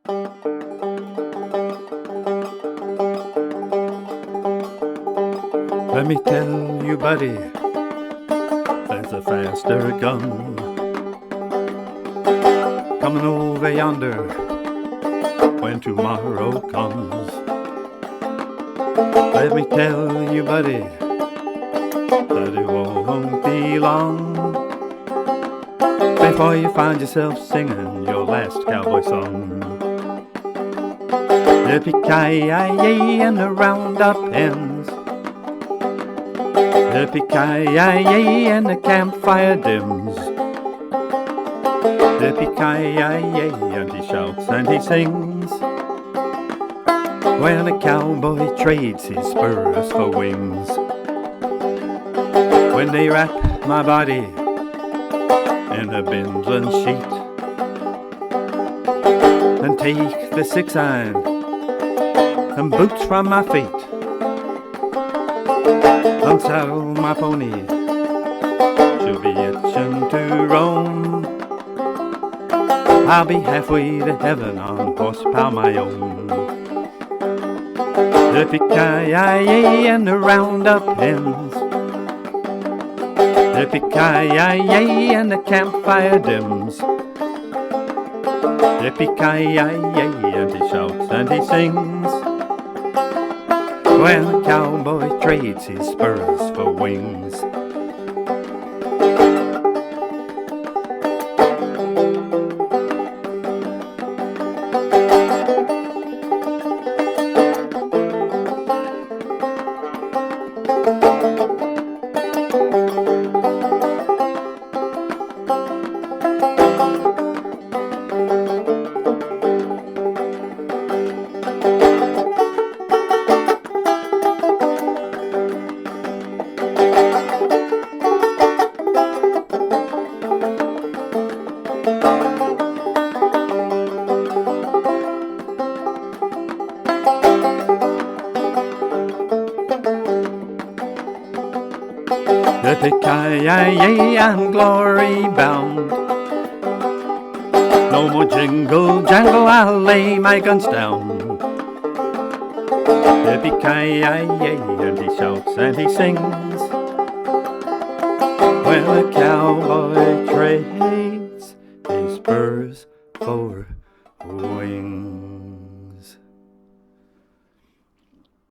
Let me tell you, buddy, there's a faster gun coming over yonder when tomorrow comes. Let me tell you, buddy, that it won't be long before you find yourself singing your last cowboy song. Yippee-ki-yay and the roundup ends. Yippee-ki-yay and the campfire dims. Yippee-ki-yay and he shouts and he sings when a cowboy trades his spurs for wings. When they wrap my body in a bindling sheet and take the 6-iron and boots from my feet, unsaddle my pony, she'll be itching to roam. I'll be halfway to heaven on horsepower my own. Yippee-ki-yay and the roundup ends. Yippee-ki-yay and the campfire dims. Yippee-ki-yay and he shouts and he sings when a cowboy trades his spurs for wings. Yippee-ki-yay, I'm glory bound. No more jingle jangle, I'll lay my guns down. Yippee-ki-yay, and he shouts and he sings when a cowboy trades